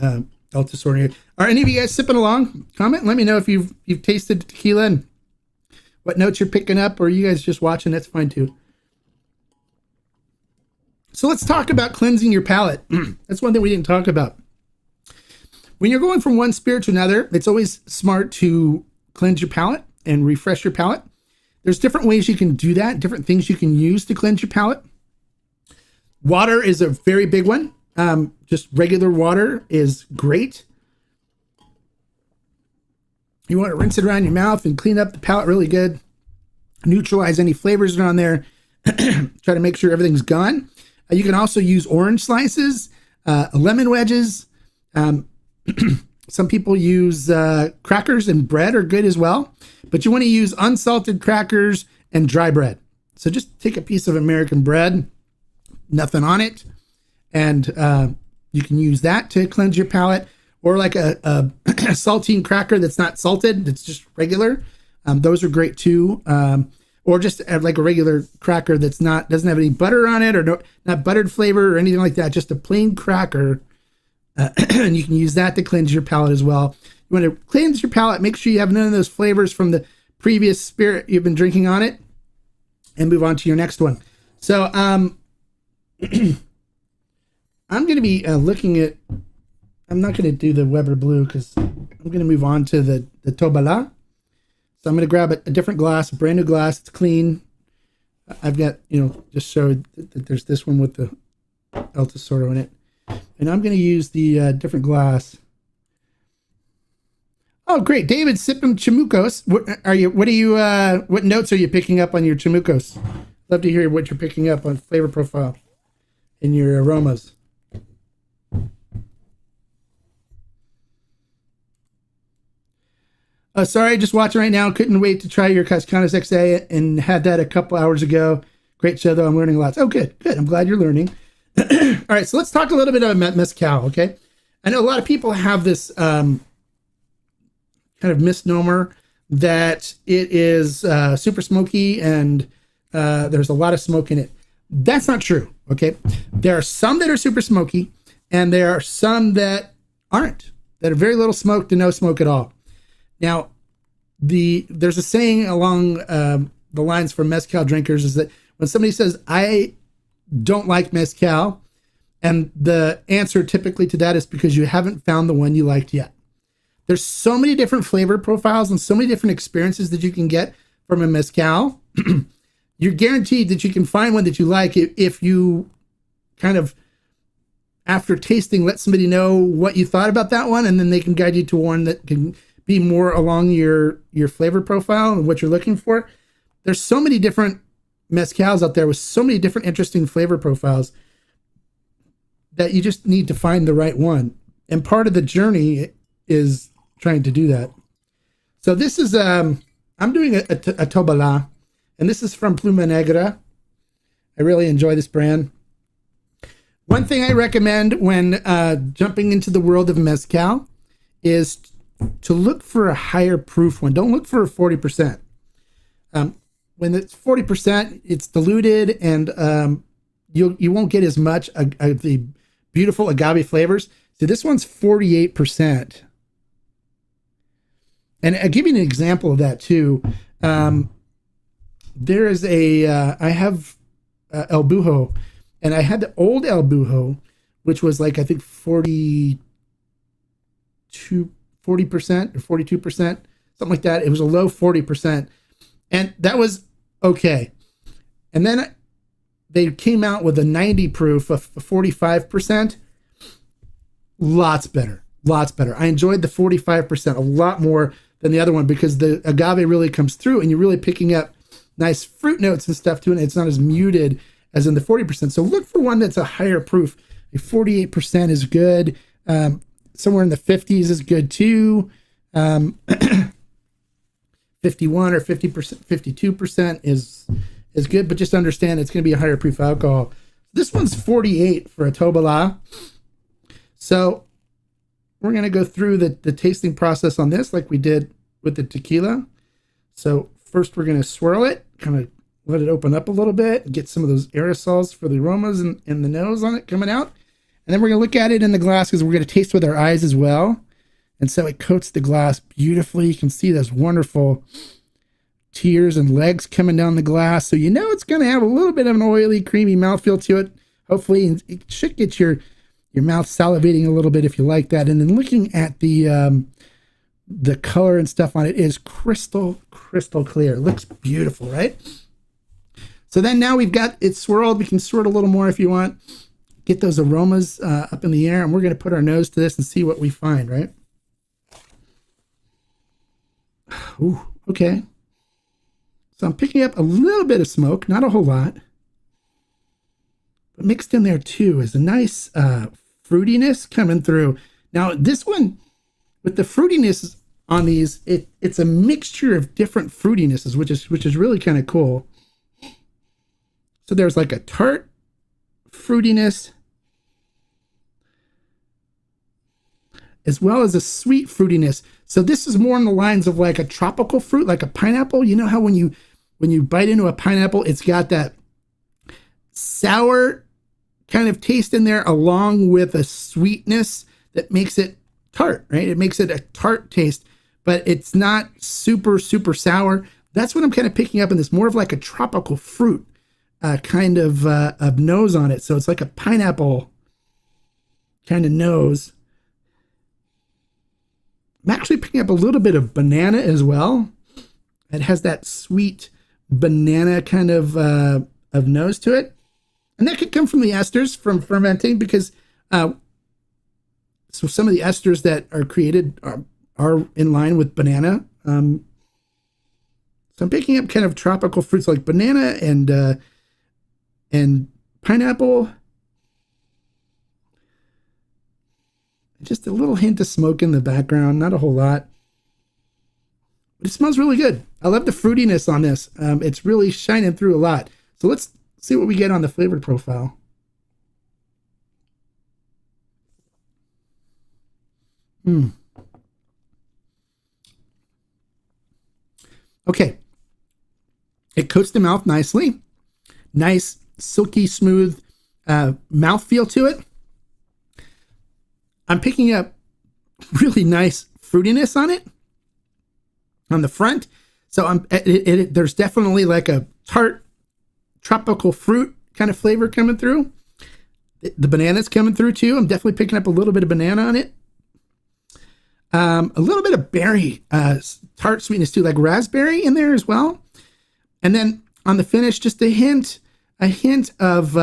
Altasor here. Are any of you guys sipping along? Comment. Let me know if you've tasted tequila and what notes you're picking up, or you guys just watching. That's fine too. So let's talk about cleansing your palate. That's one thing we didn't talk about. When you're going from one spirit to another, it's always smart to cleanse your palate and refresh your palate. There's different ways you can do that, different things you can use to cleanse your palate. Water is a very big one. Just regular water is great. You want to rinse it around your mouth and clean up the palate really good. Neutralize any flavors that are on there. Try to make sure everything's gone. You can also use orange slices, lemon wedges. Some people use crackers, and bread are good as well. But you want to use unsalted crackers and dry bread. So just take a piece of American bread, nothing on it, and you can use that to cleanse your palate. Or like a saltine cracker that's not salted, that's just regular. Those are great too. Or just like a regular cracker that's doesn't have any butter on it, or not buttered flavor or anything like that. Just a plain cracker. And you can use that to cleanse your palate as well. You want to cleanse your palate, make sure you have none of those flavors from the previous spirit you've been drinking on it, and move on to your next one. So I'm going to be looking at, I'm not going to do the Weber Blue because I'm going to move on to the Tobala. So I'm going to grab a different glass, a brand new glass. It's clean. I've got, just showed that there's this one with the El Tesoro in it. And I'm going to use the different glass. Oh, great. David, sipping Chamucos. What notes are you picking up on your Chamucos? Love to hear what you're picking up on flavor profile in your aromas. Sorry, just watching right now. Couldn't wait to try your Cascanas XA and had that a couple hours ago. Great show, though. I'm learning lots. Oh, good, good. I'm glad you're learning. All right, so let's talk a little bit about Mezcal, okay? I know a lot of people have this kind of misnomer that it is super smoky and there's a lot of smoke in it. That's not true, okay? There are some that are super smoky, and there are some that aren't, that are very little smoke to no smoke at all. Now, there's a saying along the lines for Mezcal drinkers is that when somebody says, I don't like Mezcal, and the answer typically to that is because you haven't found the one you liked yet. There's so many different flavor profiles and so many different experiences that you can get from a Mezcal. You're guaranteed that you can find one that you like if you kind of, after tasting, let somebody know what you thought about that one, and then they can guide you to one that can be more along your flavor profile and what you're looking for. There's so many different Mezcals out there with so many different interesting flavor profiles that you just need to find the right one. And part of the journey is trying to do that. So this is, I'm doing a Tobala, and this is from Pluma Negra. I really enjoy this brand. One thing I recommend when jumping into the world of Mezcal is to look for a higher proof one. Don't look for a 40%. When it's 40%, it's diluted, and you won't get as much of the beautiful agave flavors. So this one's 48%. And I'll give you an example of that too. There is I have El Bujo, and I had the old El Bujo, which was like, I think 40% or 42%, something like that. It was a low 40%. And that was okay. And then they came out with a 90 proof of 45%. Lots better. I enjoyed the 45% a lot more than the other one because the agave really comes through and you're really picking up nice fruit notes and stuff too. And it's not as muted as in the 40%. So look for one that's a higher proof. A 48% is good. Somewhere in the 50s is good too. 51 or 50%, 52% is good, but just understand it's going to be a higher proof alcohol. This one's 48 for a Tobala. So we're going to go through the tasting process on this like we did with the tequila. So first we're going to swirl it, kind of let it open up a little bit, get some of those aerosols for the aromas in the nose on it coming out. And then we're going to look at it in the glass because we're going to taste with our eyes as well. And so it coats the glass beautifully. You can see those wonderful tears and legs coming down the glass. So you know it's going to have a little bit of an oily, creamy mouthfeel to it. Hopefully it should get your mouth salivating a little bit if you like that. And then looking at the color and stuff on it is crystal clear. It looks beautiful, right? So then now we've got it swirled. We can swirl it a little more if you want. Get those aromas up in the air. And we're going to put our nose to this and see what we find, right? Ooh, okay. So I'm picking up a little bit of smoke, not a whole lot. But mixed in there too is a nice fruitiness coming through. Now this one, with the fruitiness on these, it's a mixture of different fruitinesses, which is really kind of cool. So there's like a tart fruitiness, as well as a sweet fruitiness. So this is more on the lines of like a tropical fruit, like a pineapple. You know how when you bite into a pineapple, it's got that sour kind of taste in there along with a sweetness that makes it tart, right? It makes it a tart taste, but it's not super sour. That's what I'm kind of picking up in this, more of like a tropical fruit kind of nose on it. So it's like a pineapple kind of nose. I'm actually picking up a little bit of banana as well. It has that sweet banana kind of nose to it. And that could come from the esters from fermenting because so some of the esters that are created are in line with banana. So I'm picking up kind of tropical fruits like banana and pineapple. Just a little hint of smoke in the background, not a whole lot. But it smells really good. I love the fruitiness on this. It's really shining through a lot. So let's see what we get on the flavor profile. Okay. It coats the mouth nicely. Nice, silky, smooth mouthfeel to it. I'm picking up really nice fruitiness on it on the front. So there's definitely like a tart tropical fruit kind of flavor coming through. The banana's coming through too. I'm definitely picking up a little bit of banana on it. A little bit of berry tart sweetness too, like raspberry in there as well. And then on the finish, just a hint of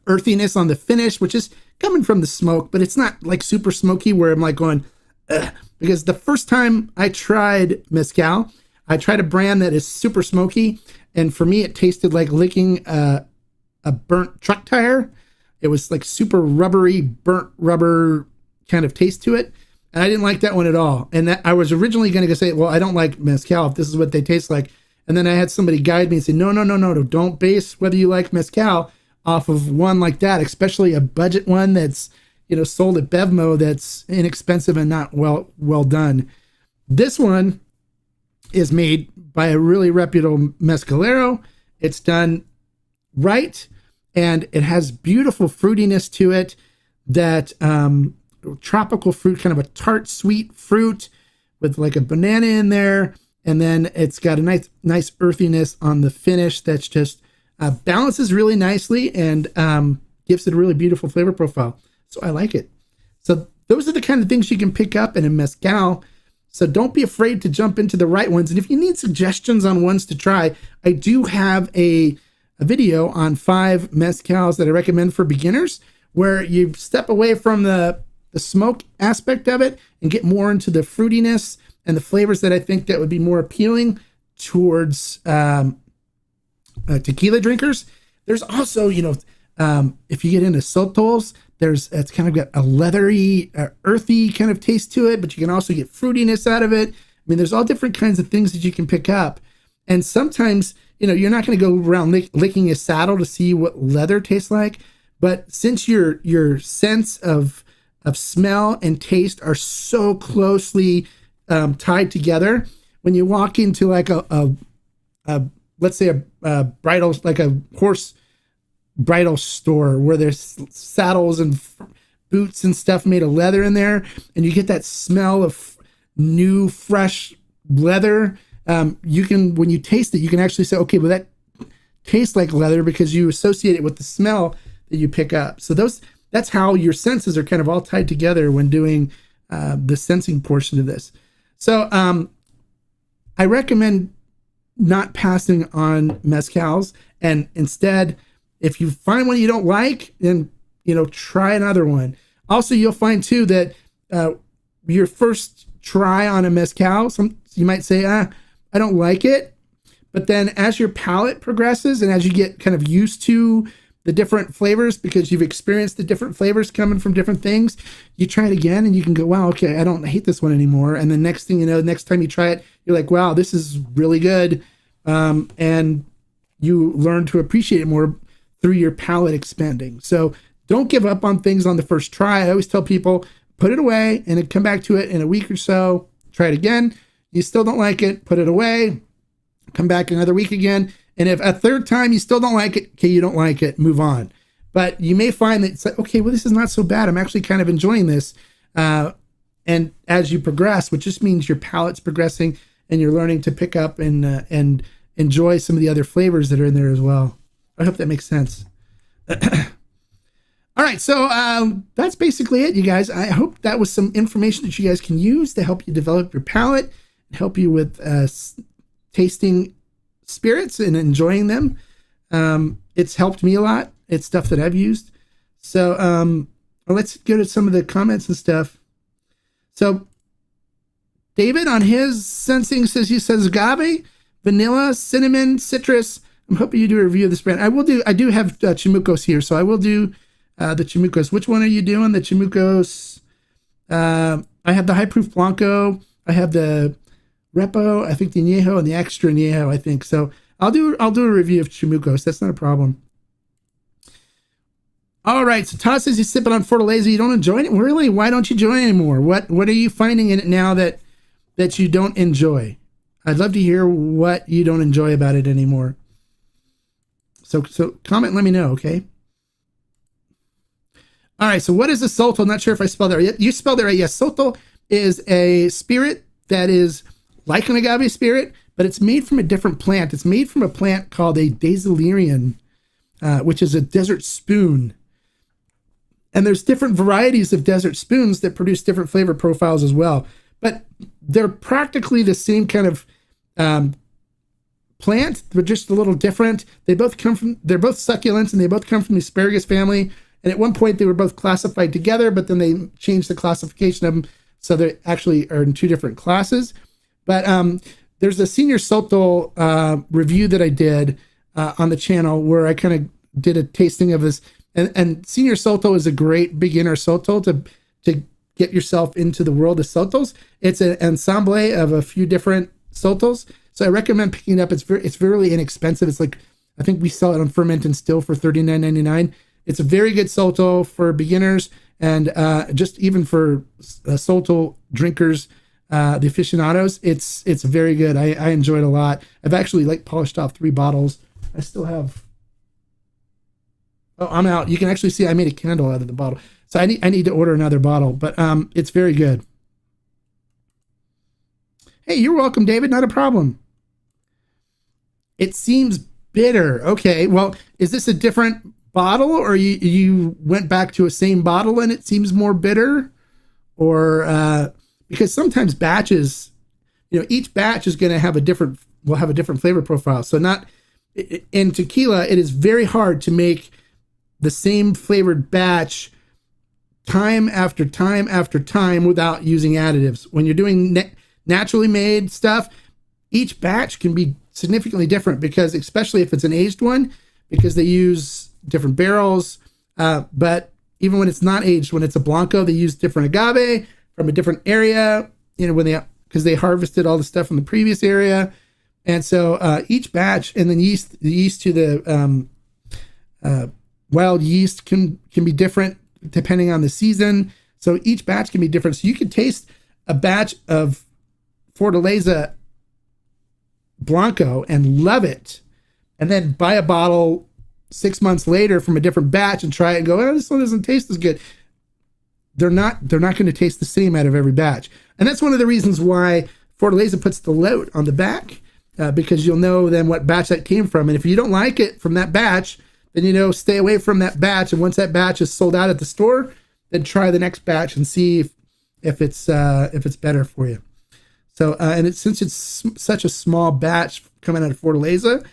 earthiness on the finish, which is coming from the smoke, but it's not like super smoky where I'm like going, ugh. Because the first time I tried Mezcal, I tried a brand that is super smoky, and for me, it tasted like licking a burnt truck tire. It was like super rubbery, burnt rubber kind of taste to it. And I didn't like that one at all. And that I was originally going to say, well, I don't like Mezcal if this is what they taste like. And then I had somebody guide me and say, no, don't base whether you like Mezcal off of one like that, especially a budget one that's, sold at Bevmo that's inexpensive and not well done. This one is made by a really reputable mezcalero. It's done right, and it has beautiful fruitiness to it, that tropical fruit, kind of a tart, sweet fruit with like a banana in there. And then it's got a nice earthiness on the finish that's just balances really nicely and gives it a really beautiful flavor profile. So I like it. So those are the kind of things you can pick up in a mezcal. So don't be afraid to jump into the right ones. And if you need suggestions on ones to try, I do have a video on 5 mezcals that I recommend for beginners, where you step away from the smoke aspect of it and get more into the fruitiness and the flavors that I think that would be more appealing towards tequila drinkers. There's also, if you get into sotols, it's kind of got a leathery, earthy kind of taste to it, but you can also get fruitiness out of it. I mean, there's all different kinds of things that you can pick up. And sometimes, you're not going to go around licking a saddle to see what leather tastes like. But since your sense of smell and taste are so closely tied together, when you walk into like a let's say a bridle, like a horse bridal store where there's saddles and boots and stuff made of leather in there, and you get that smell of new, fresh leather, you can, when you taste it, you can actually say, okay, well, that tastes like leather, because you associate it with the smell that you pick up. So that's how your senses are kind of all tied together when doing the sensing portion of this. So I recommend not passing on mezcals, and instead, if you find one you don't like, then try another one. Also, you'll find too that your first try on a mezcal, you might say, I don't like it. But then as your palate progresses and as you get kind of used to the different flavors, because you've experienced the different flavors coming from different things, you try it again and you can go, wow, okay, I don't hate this one anymore. And the next thing you know, next time you try it, you're like, wow, this is really good. And you learn to appreciate it more through your palate expanding. So don't give up on things on the first try. I always tell people, put it away and then come back to it in a week or so, try it again. You still don't like it, put it away, come back another week again. And if a third time you still don't like it, okay, you don't like it, move on. But you may find that it's like, okay, well, this is not so bad. I'm actually kind of enjoying this. And as you progress, which just means your palate's progressing and you're learning to pick up and enjoy some of the other flavors that are in there as well. I hope that makes sense. All right, so that's basically it, you guys. I hope that was some information that you guys can use to help you develop your palate and help you with tasting spirits and enjoying them. It's helped me a lot. It's stuff that I've used. So let's go to some of the comments and stuff. So David on his sensing he says agave, vanilla, cinnamon, citrus. I'm hoping you do a review of this brand. I do have Chamucos here, so I will do the Chamucos. Which one are you doing? The Chamucos. I have the high proof Blanco. I have the Repo, I think the Añejo and the extra Añejo, I think. So I'll do a review of Chamucos. That's not a problem. All right, so Todd says he's sipping on Fortaleza. You don't enjoy it? Really? Why don't you enjoy it anymore? What are you finding in it now that you don't enjoy? I'd love to hear what you don't enjoy about it anymore. So comment, let me know, okay? All right, so what is a Sotol? Not sure if I spelled that right. You spelled it right. Yes, Sotol is a spirit that is like an agave spirit, but it's made from a different plant. It's made from a plant called a Dazelerian, which is a desert spoon. And there's different varieties of desert spoons that produce different flavor profiles as well. But they're practically the same kind of plant, but just a little different. They're both succulents, and they both come from the asparagus family. And at one point they were both classified together, but then they changed the classification of them. So they actually are in two different classes. But there's a Senior Sotol review that I did on the channel where I kind of did a tasting of this. And Senior Sotol is a great beginner Sotol to get yourself into the world of Sotols. It's an ensemble of a few different Sotols. So I recommend picking it up. It's really inexpensive. It's like, I think we sell it on Ferment and Still for $39.99. It's a very good Sotol for beginners and just even for Sotol drinkers, the aficionados. It's very good. I enjoy it a lot. I've actually polished off 3 bottles. I still have. Oh, I'm out. You can actually see I made a candle out of the bottle. So I need to order another bottle, but it's very good. Hey, you're welcome, David. Not a problem. It seems bitter. Okay, well, is this a different bottle, or you went back to a same bottle and it seems more bitter? Or because sometimes batches, each batch is going to have will have a different flavor profile. So in tequila, it is very hard to make the same flavored batch time after time after time without using additives. When you're doing naturally made stuff, each batch can be significantly different, because especially if it's an aged one, because they use different barrels. But even when it's not aged, when it's a Blanco, they use different agave from a different area, because they harvested all the stuff from the previous area. And so each batch, and then the yeast to the wild yeast can be different depending on the season. So each batch can be different. So you could taste a batch of Fortaleza Blanco and love it, and then buy a bottle 6 months later from a different batch and try it and go, oh, this one doesn't taste as good. They're not going to taste the same out of every batch. And that's one of the reasons why Fortaleza puts the load on the back, because you'll know then what batch that came from. And if you don't like it from that batch, then stay away from that batch. And once that batch is sold out at the store, then try the next batch and see if it's better for you. So and since it's such a small batch coming out of Fortaleza,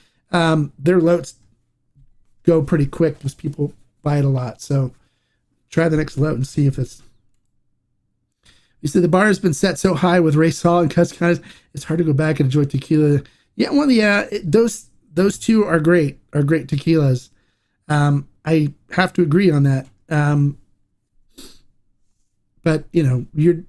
their loads go pretty quick because people buy it a lot. So try the next load and see if it's. You said the bar has been set so high with Ray Saul and Cuscanas, it's hard to go back and enjoy tequila. Yeah, well, those two are great tequilas. I have to agree on that. But you're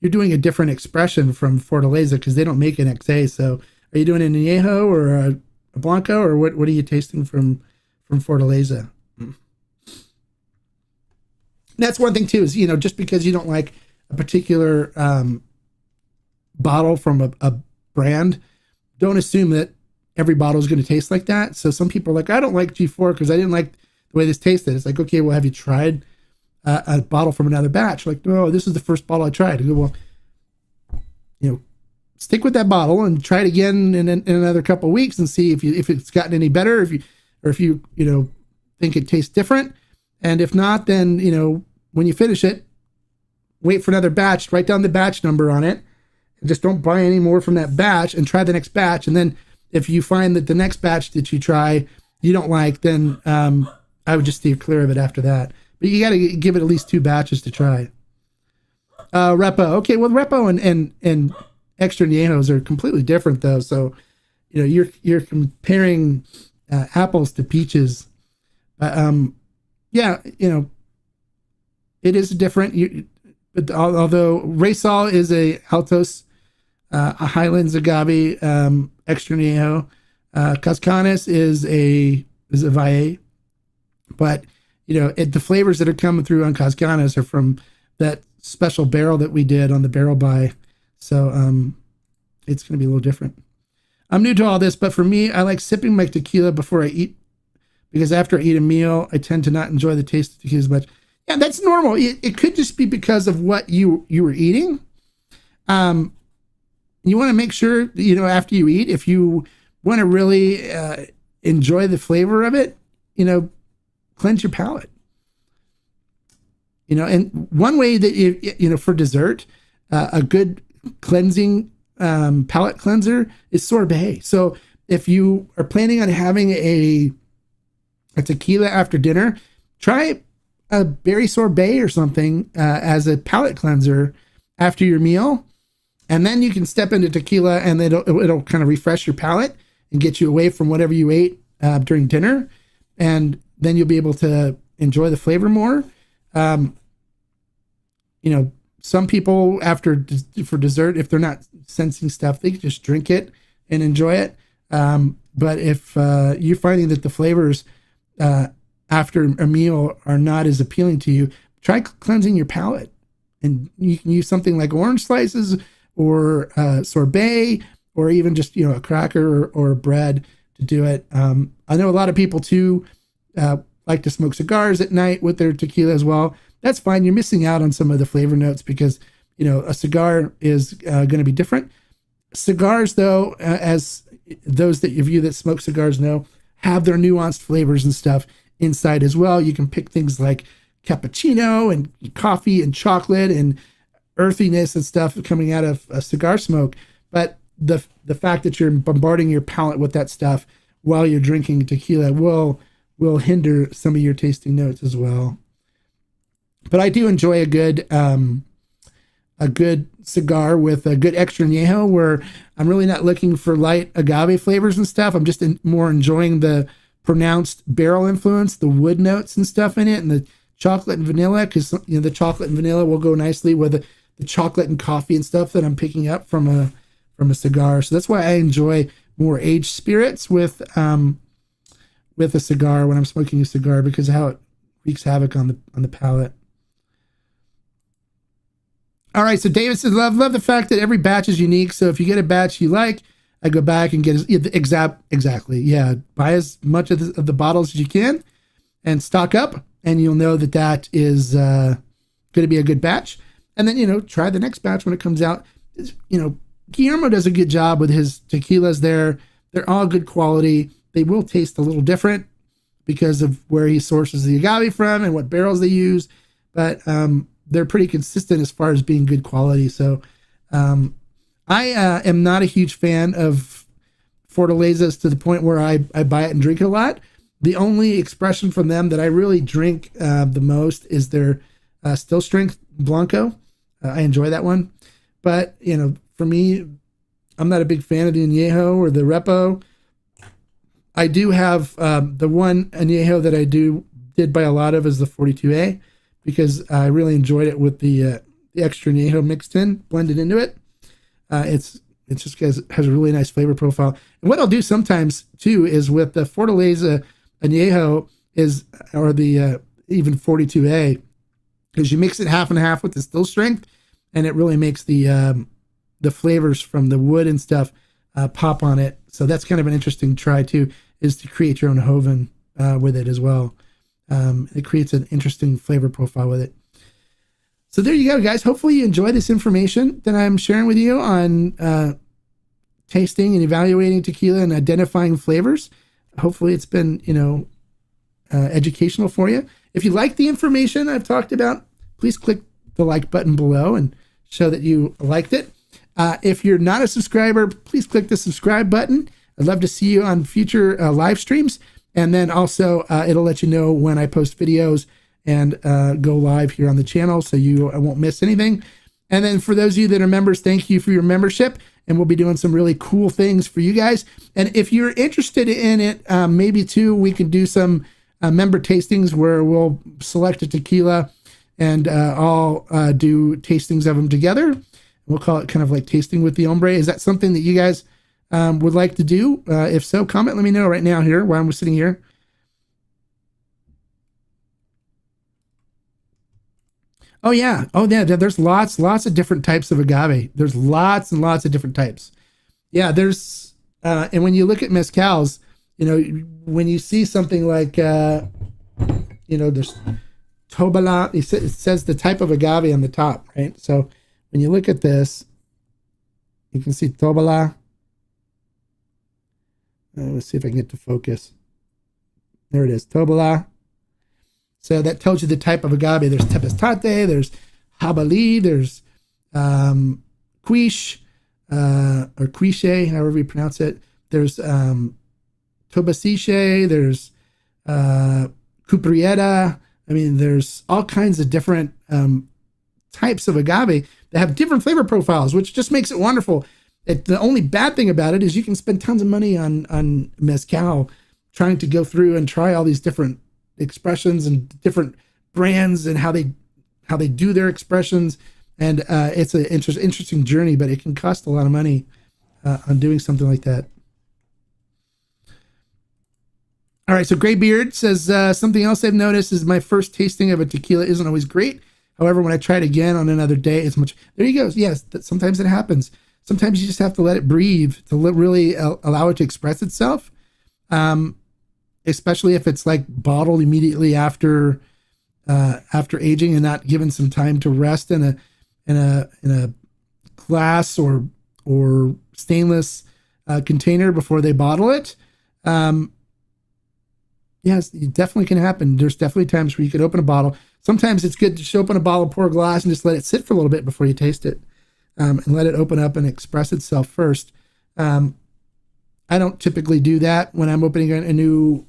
doing a different expression from Fortaleza, because they don't make an XA. So are you doing an Añejo or a Blanco, or what are you tasting from Fortaleza? That's one thing too, is, just because you don't like a particular bottle from a brand, don't assume that every bottle is going to taste like that. So some people are like, I don't like G4 because I didn't like the way this tasted. It's like, okay, well, have you tried a bottle from another batch? Like, no, this is the first bottle I tried. I go, well, stick with that bottle and try it again in another couple of weeks and see if it's gotten any better, if you think it tastes different. And if not, then, when you finish it, wait for another batch, write down the batch number on it, and just don't buy any more from that batch, and try the next batch. And then if you find that the next batch that you try you don't like, then I would just steer clear of it after that. But you got to give it at least 2 batches to try. Repo. Okay, well, Repo and extra Añejos are completely different, though. So, you're comparing apples to peaches. Yeah, it is different. but although Raysol is a Altos, a Highlands agave extra añejo, Cascanes is a Valle, but the flavors that are coming through on Cascanes are from that special barrel that we did on the barrel buy. So it's going to be a little different. I'm new to all this, but for me, I like sipping my tequila before I eat, because after I eat a meal, I tend to not enjoy the taste of tequila as much. Yeah, that's normal. It could just be because of what you were eating. You want to make sure, after you eat, if you want to really enjoy the flavor of it, cleanse your palate. And one way that, for dessert, a good cleansing palate cleanser is sorbet. So if you are planning on having a tequila after dinner, try a berry sorbet or something as a palate cleanser after your meal. And then you can step into tequila, and it'll kind of refresh your palate and get you away from whatever you ate during dinner. And then you'll be able to enjoy the flavor more. Some people for dessert, if they're not sensing stuff, they can just drink it and enjoy it. But if you're finding that the flavors after a meal are not as appealing to you, try cleansing your palate. And you can use something like orange slices or sorbet, or even just, a cracker or bread to do it. I know a lot of people too like to smoke cigars at night with their tequila as well. That's fine. You're missing out on some of the flavor notes because, a cigar is going to be different. Cigars, though, as those that that smoke cigars know, have their nuanced flavors and stuff inside as well. You can pick things like cappuccino and coffee and chocolate and earthiness and stuff coming out of a cigar smoke. But the fact that you're bombarding your palate with that stuff while you're drinking tequila will hinder some of your tasting notes as well. But I do enjoy a good cigar with a good extra añejo, where I'm really not looking for light agave flavors and stuff. I'm just more enjoying the pronounced barrel influence, the wood notes and stuff in it, and the chocolate and vanilla, because the chocolate and vanilla will go nicely with the chocolate and coffee and stuff that I'm picking up from a cigar. So that's why I enjoy more aged spirits with a cigar when I'm smoking a cigar, because of how it wreaks havoc on the palate. All right, so David says, love the fact that every batch is unique. So if you get a batch you like, I go back and get exactly. Yeah, buy as much of the bottles as you can and stock up, and you'll know that is going to be a good batch. And then, try the next batch when it comes out. Guillermo does a good job with his tequilas there. They're all good quality. They will taste a little different because of where he sources the agave from and what barrels they use. But they're pretty consistent as far as being good quality. So I am not a huge fan of Fortalezas to the point where I buy it and drink it a lot. The only expression from them that I really drink the most is their still strength Blanco. I enjoy that one. But, for me, I'm not a big fan of the añejo or the repo. I do have the one añejo that I did buy a lot of is the 42A, because I really enjoyed it with the extra añejo mixed in, blended into it. It's just has a really nice flavor profile. And what I'll do sometimes too is with the Fortaleza añejo or the even 42A, because you mix it half and half with the still strength, and it really makes the flavors from the wood and stuff pop on it. So that's kind of an interesting try too, is to create your own Joven with it as well. It creates an interesting flavor profile with it. So there you go, guys. Hopefully you enjoy this information that I'm sharing with you on tasting and evaluating tequila and identifying flavors. Hopefully it's been, educational for you. If you like the information I've talked about, please click the like button below and show that you liked it. If you're not a subscriber, please click the subscribe button. I'd love to see you on future live streams. And then also it'll let you know when I post videos and go live here on the channel, so you won't miss anything. And then for those of you that are members, thank you for your membership. And we'll be doing some really cool things for you guys. And if you're interested in it, maybe too, we can do some member tastings where we'll select a tequila and I'll do tastings of them together. We'll call it kind of like tasting with the hombre. Is that something that you guys would like to do? If so, comment, let me know right now here while I'm sitting here. Oh yeah. Oh yeah. There's lots of different types of agave. There's lots and lots of different types. Yeah. There's, and when you look at mezcals, you know, when you see something like, you know, there's Tobala, it says the type of agave on the top, right? So when you look at this, you can see Tobala. Let's see if I can get to focus. There it is, Tobala. So that tells you the type of agave. There's Tepestate, there's Jabali, there's Quiche, or Quiche, however you pronounce it. There's Tobasiche, there's Cuprieta. I mean, there's all kinds of different types of agave that have different flavor profiles, which just makes it wonderful. The only bad thing about it is you can spend tons of money on mezcal trying to go through and try all these different expressions and different brands and how they do their expressions. And it's an interesting journey, but it can cost a lot of money on doing something like that. All right, so Graybeard says, something else I've noticed is my first tasting of a tequila isn't always great. However, when I try it again on another day, it's much. There you go. Yes, sometimes it happens. Sometimes you just have to let it breathe to really allow it to express itself. Especially if it's like bottled immediately after aging and not given some time to rest in a glass or stainless container before they bottle it. Yes, it definitely can happen. There's definitely times where you could open a bottle. Sometimes it's good to just open a bottle, pour a glass, and just let it sit for a little bit before you taste it, and let it open up and express itself first. I don't typically do that when I'm opening a new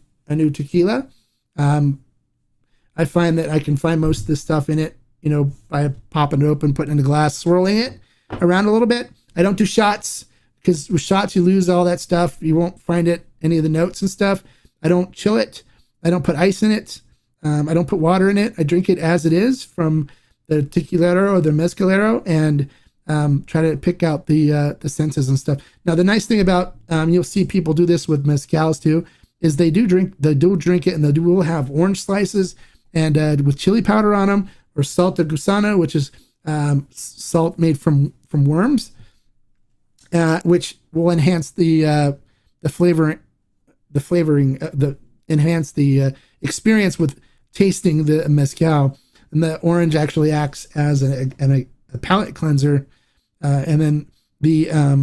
tequila. I find that I can find most of the stuff in it, you know, by popping it open, putting it in a glass, swirling it around a little bit. I don't do shots because with shots you lose all that stuff. You won't find any of the notes and stuff. I don't chill it. I don't put ice in it. I don't put water in it. I drink it as it is from the tequilero or the mezcalero, and try to pick out the senses and stuff. Now, the nice thing about you'll see people do this with mezcals too, is they do drink it, and they will have orange slices and with chili powder on them, or salt de gusano, which is salt made from worms, which will enhance the flavoring, enhance the experience with tasting the mezcal. And the orange actually acts as a palate cleanser, and then the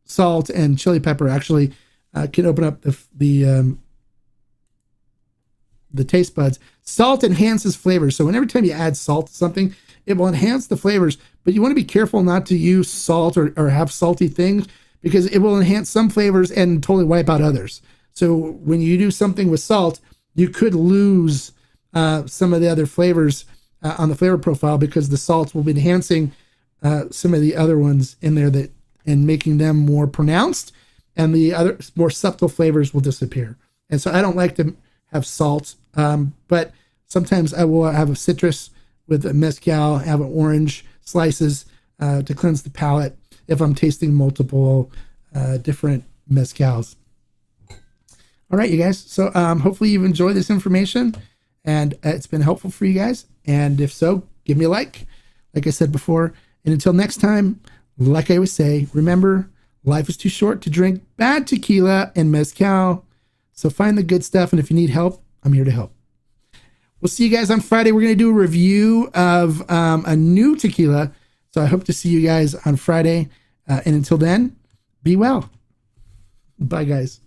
salt and chili pepper actually can open up the taste buds. Salt enhances flavors, so whenever time you add salt to something, it will enhance the flavors. But you want to be careful not to use salt or have salty things, because it will enhance some flavors and totally wipe out others. So when you do something with salt, you could lose some of the other flavors on the flavor profile, because the salts will be enhancing some of the other ones in there and making them more pronounced, and the other more subtle flavors will disappear. And so I don't like to have salt, but sometimes I will have a citrus with a mezcal, have an orange slices to cleanse the palate if I'm tasting multiple different mezcals. All right, you guys. So hopefully you've enjoyed this information, and it's been helpful for you guys. And if so, give me a like I said before. And until next time, like I always say, remember, life is too short to drink bad tequila and mezcal. So find the good stuff, and if you need help, I'm here to help. We'll see you guys on Friday. We're going to do a review of a new tequila. So I hope to see you guys on Friday. And until then, be well. Bye, guys.